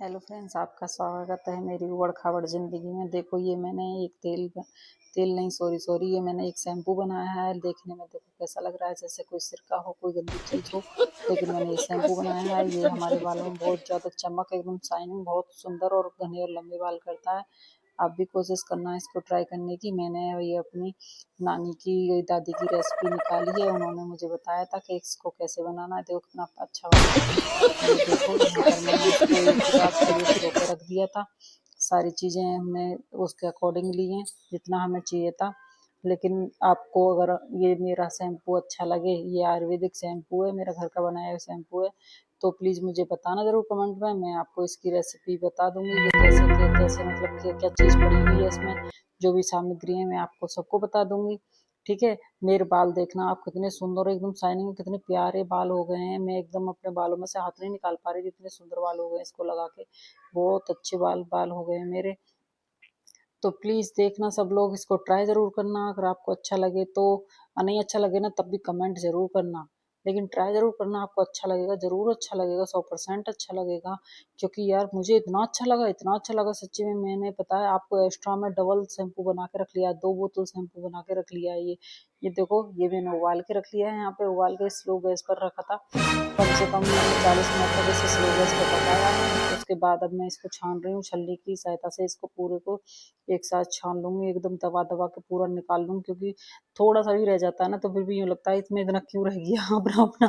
Hello friends, आपका स्वागत है मेरी उबड़-खाबड़ ज़िंदगी में। देखो, ये मैंने एक तेल नहीं, सॉरी ये मैंने एक शैम्पू बनाया है। देखने में देखो कैसा लग रहा है, जैसे कोई सिरका हो, कोई गंदी चीज़ हो, लेकिन मैंने ये शैम्पू बनाया है। ये हमारे बालों में बहुत ज़्यादा चमक, एकदम शाइनिंग, बहुत सुंदर और घने और लंबे बाल करता है। आप भी कोशिश करना इसको ट्राई करने की। मैंने ये अपनी नानी की, दादी की रेसिपी निकाली है। उन्होंने मुझे बताया था कि इसको कैसे बनाना है। देखो कितना अच्छा बनता है। ये देखो, यहाँ पर मैंने इसको एक रात पहले भिगो के रख दिया था। सारी चीज़ें हमने उसके अकॉर्डिंग ली हैं, जितना हमें चाहिए था। लेकिन आपको अगर ये मेरा शैम्पू अच्छा लगे, ये आयुर्वेदिक शैम्पू है, मेरा घर का बनाया हुआ शैम्पू है, तो प्लीज़ मुझे बताना ज़रूर कमेंट में। मैं आपको इसकी रेसिपी बता दूँगी कि कैसे मतलब क्या-क्या चीज़ पड़ी हुई है इसमें, जो भी सामग्री है मैं आपको सबको बता दूँगी। ठीक है? मेरे बाल देखना आप कितने सुंदर, एकदम शाइनिंग, कितने प्यारे बाल हो गए हैं। मैं एकदम अपने बालों में से हाथ नहीं निकाल पा रही थी, इतने सुंदर बाल हो गए इसको लगा के। बहुत अच्छे बाल हो गए हैं मेरे। तो प्लीज़ देखना सब लोग, इसको ट्राई ज़रूर करना। अगर आपको अच्छा लगे तो, नहीं अच्छा लगे ना तब भी कमेंट ज़रूर करना। लेकिन ट्राई ज़रूर करना, आपको अच्छा लगेगा, ज़रूर अच्छा लगेगा, 100% अच्छा लगेगा। क्योंकि यार मुझे इतना अच्छा लगा सच्ची में। मैंने पता है आपको एक्स्ट्रा में डबल शैम्पू बना के रख लिया है, 2 बोतल शैम्पू बना के रख लिया है ये। ये देखो, ये मैंने उबाल के रख लिया है, यहाँ पे उबाल के स्लो गैस पर रखा था। कम से कम मैंने 40 मिनट तक इसे स्लो गैस पे पकाया है। उसके बाद अब मैं इसको छान रही हूँ, छलनी की सहायता से इसको पूरे को एक साथ छान लूँगी, एकदम दबा-दबा के पूरा निकाल लूँगी। क्योंकि थोड़ा-सा भी रह जाता है ना, तो फिर भी यूँ लगता है इसमें इतना क्यों रह गया। अपना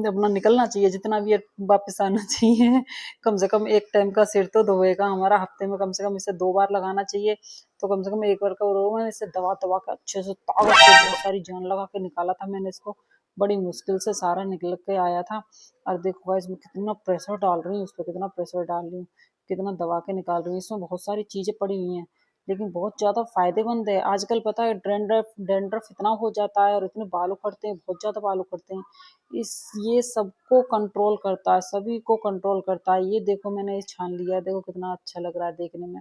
अपना निकलना चाहिए, जितना भी है वापस आना चाहिए। कम से कम एक टाइम का सिर तो धोएगा हमारा, हफ्ते में कम से कम इसे 2 बार लगाना चाहिए। तो कम से कम 1 बार का रो मैंने इसे दबा-दबा के अच्छे से ताकत से बहुत सारी जान लगा के निकाला था मैंने इसको। बड़ी मुश्किल से सारा निकल के आया था। और देखो गाइस, मैं कितना प्रेशर डाल रही हूँ इसपे, कितना प्रेशर डाल रही हूँ, कितना दबा के निकाल रही हूँ। इसमें बहुत सारी चीज़ें पड़ी हुई हैं, लेकिन बहुत ज़्यादा फ़ायदेमंद है। आजकल पता है डैंड्रफ डैंड्रफ इतना हो जाता है और इतने बाल उखड़ते हैं, बहुत ज़्यादा बाल उखड़ते हैं। इस ये सबको कंट्रोल करता है, सभी को कंट्रोल करता है। ये देखो मैंने ये छान लिया है, देखो कितना अच्छा लग रहा है देखने में।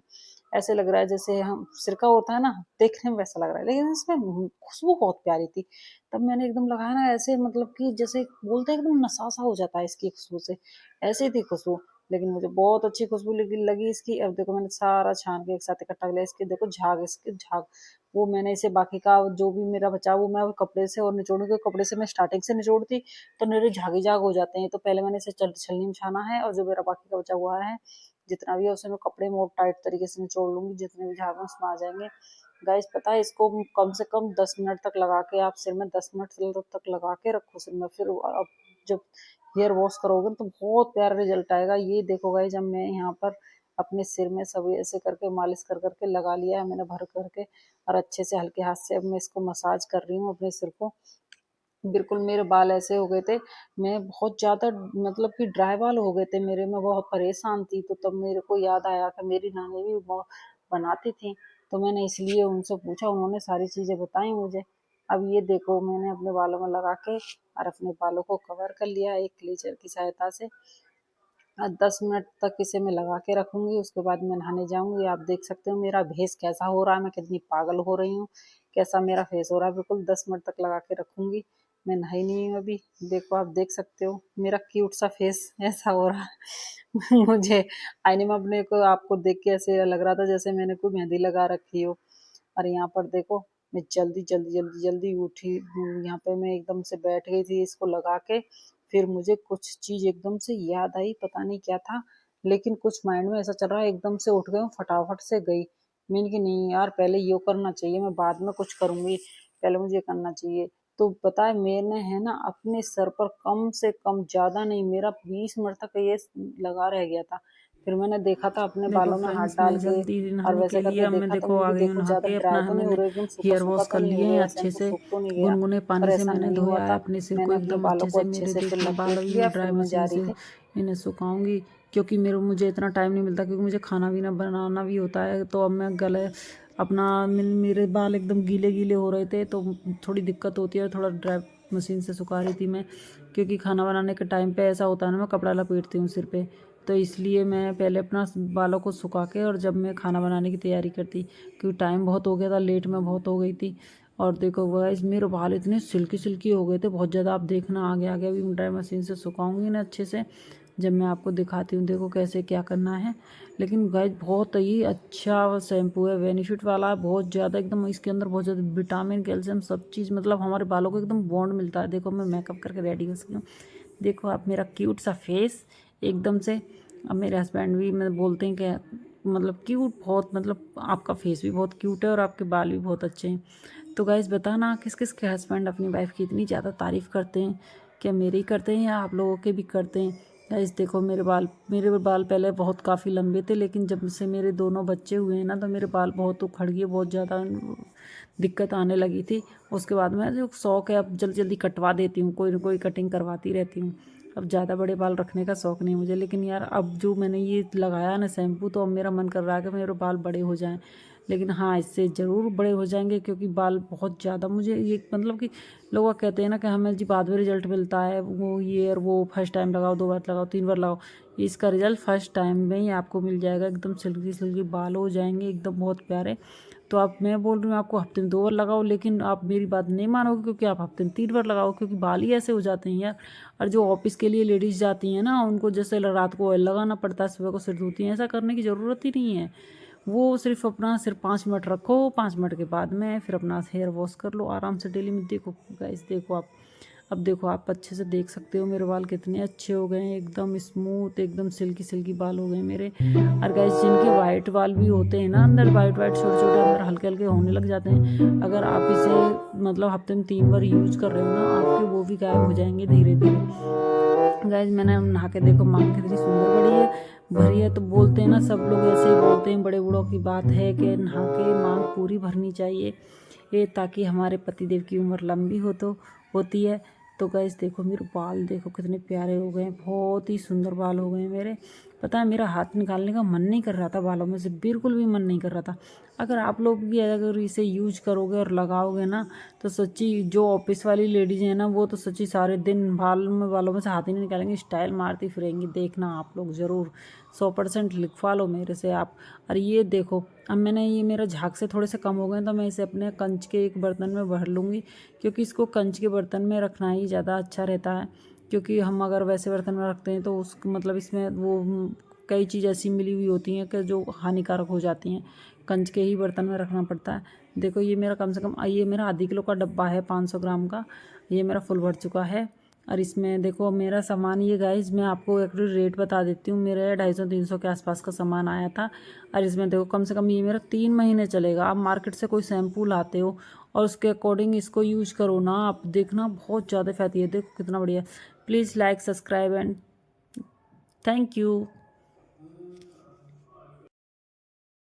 ऐसे लग रहा है जैसे हम सिरका होता है ना, देखने में वैसा लग रहा है, लेकिन इसमें खुशबू बहुत प्यारी थी। तब मैंने एकदम लगाया ना, ऐसे मतलब कि जैसे बोलते हैं एकदम नशा-सा हो जाता है इसकी खुशबू से, ऐसी थी खुशबू। लेकिन मुझे बहुत अच्छी खुशबू लगी इसकी। अब देखो मैंने सारा छान के एक साथ इकट्ठा कर लिया। इसके देखो झाग, इसके झाग, वो मैंने इसे बाकी का जो भी मेरा बचा वो मैं कपड़े से और निचोड़ूँगी। कपड़े से मैं स्टार्टिंग से निचोड़ती तो मेरे झाग ही झाग हो जाते हैं। तो पहले मैंने इसे छलनी में छाना है, और जो मेरा बाकी का बचा हुआ है, जितना भी है उसे मैं कपड़े में और टाइट तरीके से निचोड़ लूँगी, जितने भी झाग हैं उसमें आ जाएँगे। गाइस पता है, इसको कम से कम 10 मिनट तक लगा के आप सिर में 10 मिनट तक लगा के रखो सिर में। फिर अब जब हेयर वॉश करोगे तो बहुत प्यारा रिजल्ट आएगा। ये देखो गाइस, जब मैं यहाँ पर अपने सिर में सब ऐसे करके मालिश कर करके लगा लिया है मैंने भर करके, और अच्छे से हल्के हाथ से अब मैं इसको मसाज कर रही हूँ अपने सिर को। बिल्कुल मेरे बाल ऐसे हो गए थे, मैं बहुत ज़्यादा मतलब कि ड्राई बाल हो गए थे मेरे, मैं बहुत परेशान थी। तो तब मेरे को याद आया कि मेरी नानी भी बनाती थी, तो मैंने इसलिए उनसे पूछा, उन्होंने सारी चीज़ें बताई मुझे। अब ये देखो मैंने अपने बालों में लगा के और अपने बालों को कवर कर लिया एक क्लीचर की सहायता से। 10 मिनट तक इसे मैं लगा के रखूँगी, उसके बाद मैं नहाने जाऊँगी। आप देख सकते हो मेरा फेस कैसा हो रहा है, मैं कितनी पागल हो रही हूँ, कैसा मेरा फेस हो रहा है। बिल्कुल 10 मिनट तक लगा के रखूँगी। मैं नहाई नहीं हूँ अभी। देखो आप देख सकते हो मेरा क्यूट सा फेस ऐसा हो रहा है। मुझे आईने में अपने को आपको देख के ऐसे लग रहा था जैसे मैंने कोई मेहंदी लगा रखी हो। और यहाँ पर देखो मैं जल्दी उठी, यहाँ पे मैं एकदम से बैठ गई थी इसको लगा के। फिर मुझे कुछ चीज़ एकदम से याद आई, पता नहीं क्या था, लेकिन कुछ माइंड में ऐसा चल रहा है, एकदम से उठ गई हूँ, फटाफट से गई। मैंने कि नहीं यार, पहले ये करना चाहिए, मैं बाद में कुछ करूँगी, पहले मुझे करना चाहिए। तो पता है मैंने है ना अपने सर पर कम से कम, ज़्यादा नहीं, मेरा 20 मिनट तक ये लगा रह गया था। फिर मैंने देखा था अपने देखो बालों में हाथ फ्रेंड्स, डाल मैं के, जल्दी और नहाने के वैसे लिए करके अब मैं देखा था देखो मैंने आ कि गई हूँ देखो नहा ज़्यादा के। ड्राई अपना तो नहीं हो मैंने रहा, एकदम हेयर सूखा-सूखा वॉश तो कर नहीं लिए हो हैं गया, अच्छे शैम्पू से। सूख तो नहीं गया, गुनगुने पर पानी से ऐसा मैंने नहीं धोया हुआ है था। अपने सिर को मैंने अपने एकदम बालों अच्छे को से। अच्छे मेरे से फिर देखना बाल लपेट अभी लिया, मैं ड्राई फिर मैं जा मशीन रही से थी। इन्हें सुखाऊंगी, क्योंकि मुझे इतना टाइम नहीं मिलता, क्योंकि मुझे खाना भी ना बनाना भी होता है। तो अब मैं गले अपना मेरे बाल एकदम गीले गीले हो रहे थे, तो थोड़ी दिक्कत होती है। थोड़ा ड्राई मशीन से सुखा रही थी मैं, क्योंकि खाना बनाने के टाइम पे ऐसा होता है ना, मैं कपड़ा लपेटती हूँ सिर पे। तो इसलिए मैं पहले अपना बालों को सुखा के, और जब मैं खाना बनाने की तैयारी करती, क्योंकि टाइम बहुत हो गया था, लेट में बहुत हो गई थी। और देखो गाइस, मेरे बाल इतने सिल्की सिल्की हो गए थे बहुत ज़्यादा। आप देखना आगे आगे अभी ड्राई मशीन से सुखाऊंगी ना अच्छे से, जब मैं आपको दिखाती हूँ देखो कैसे क्या करना है। लेकिन गाइस बहुत ही अच्छा शैम्पू है, बेनिफिट वाला है बहुत ज़्यादा एकदम। इसके अंदर बहुत ज़्यादा विटामिन, कैल्शियम सब चीज़, मतलब हमारे बालों को एकदम बॉन्ड मिलता है। देखो मैं मेकअप करके रेडी हो सकी हूँ। देखो आप मेरा क्यूट सा फेस एकदम से। अब मेरे हस्बैंड भी मतलब बोलते हैं कि मतलब क्यूट बहुत, मतलब आपका फेस भी बहुत क्यूट है और आपके बाल भी बहुत अच्छे हैं। तो गाइस बताना किस किस के हस्बैंड अपनी वाइफ की इतनी ज़्यादा तारीफ़ करते हैं, क्या मेरे ही करते हैं या आप लोगों के भी करते हैं। गाइस देखो मेरे बाल पहले बहुत काफ़ी लंबे थे, लेकिन जब से मेरे दोनों बच्चे हुए हैं ना तो मेरे बाल बहुत उखड़ गए, बहुत ज़्यादा दिक्कत आने लगी थी। उसके बाद में जो शौक़ है अब जल्दी जल्दी कटवा देती हूँ, कोई ना कोई कटिंग करवाती रहती हूँ। अब ज़्यादा बड़े बाल रखने का शौक़ नहीं है मुझे, लेकिन यार अब जो मैंने ये लगाया ना शैम्पू, तो अब मेरा मन कर रहा है कि मेरे बाल बड़े हो जाएं। लेकिन हाँ, इससे ज़रूर बड़े हो जाएंगे, क्योंकि बाल बहुत ज़्यादा मुझे ये मतलब कि लोग कहते हैं ना कि हमें जी बाद में रिजल्ट मिलता है, वो ये और वो फर्स्ट टाइम लगाओ, 2 बार लगाओ, 3 बार लगाओ। इसका रिजल्ट फर्स्ट टाइम में ही आपको मिल जाएगा, एकदम सिल्की सिल्की बाल हो जाएंगे एकदम बहुत प्यारे। तो आप, मैं बोल रही हूँ आपको हफ्ते में 2 बार लगाओ, लेकिन आप मेरी बात नहीं मानोगे, क्योंकि आप हफ्ते में 3 बार लगाओ, क्योंकि बाल ही ऐसे हो जाते हैं यार। और जो ऑफिस के लिए लेडीज़ जाती हैं ना, उनको जैसे रात को ऑयल लगाना पड़ता है, सुबह को सिर धोती हैं, ऐसा करने की ज़रूरत ही नहीं है। वो सिर्फ 5 मिनट रखो, 5 मिनट के बाद में फिर अपना हेयर वॉश कर लो आराम से डेली में। देखो गाइस, देखो आप, अब देखो आप अच्छे से देख सकते हो मेरे बाल कितने अच्छे हो गए हैं, एकदम स्मूथ, एकदम सिल्की सिल्की बाल हो गए मेरे। और गाइस जिनके वाइट बाल भी होते हैं ना, अंदर वाइट वाइट छोटे छोटे अंदर हल्के हल्के होने लग जाते हैं, अगर आप इसे मतलब हफ्ते में 3 बार यूज कर रहे हो ना, आपके वो भी गायब हो जाएंगे धीरे धीरे। गाइस मैंने नहा के देखो मांग कितनी सुंदर भरी है। तो बोलते हैं ना, सब लोग ऐसे ही बोलते हैं, बड़े बूढ़ों की बात है कि नहा के मांग पूरी भरनी चाहिए, ये ताकि हमारे पतिदेव की उम्र लंबी होती है। तो गाइस देखो मेरे बाल देखो कितने प्यारे हो गए हैं, बहुत ही सुंदर बाल हो गए हैं मेरे। पता है मेरा हाथ निकालने का मन नहीं कर रहा था बालों में से, बिल्कुल भी मन नहीं कर रहा था। अगर आप लोग भी अगर इसे यूज करोगे और लगाओगे ना, तो सच्ची जो ऑफिस वाली लेडीज हैं ना, वो तो सच्ची सारे दिन बालों में से हाथ ही नहीं निकालेंगे, स्टाइल मारती फिरेंगी। देखना आप लोग ज़रूर 100% लिखवा लो मेरे से आप। और ये देखो अब मैंने, ये मेरा झाग से थोड़े से कम हो गए, तो मैं इसे अपने कंच के एक बर्तन में भर लूँगी, क्योंकि इसको कंच के बर्तन में रखना ही ज़्यादा अच्छा रहता है। क्योंकि हम अगर वैसे बर्तन में रखते हैं तो उस मतलब इसमें वो कई चीज़ ऐसी मिली हुई होती हैं कि जो हानिकारक हो जाती हैं। कंच के ही बर्तन में रखना पड़ता है। देखो ये मेरा कम से कम, ये मेरा आधी किलो का डब्बा है 500 ग्राम का, ये मेरा फुल भर चुका है। और इसमें देखो मेरा सामान, ये गाइस मैं आपको एक रेट बता देती हूँ, मेरे 250-300 के आसपास का सामान आया था। और इसमें देखो कम से कम ये मेरा 3 महीने चलेगा। आप मार्केट से कोई शैम्पू लाते हो और उसके अकॉर्डिंग इसको यूज करो ना, आप देखना बहुत ज़्यादा फायदा है। देखो कितना बढ़िया। Please like, subscribe and thank you.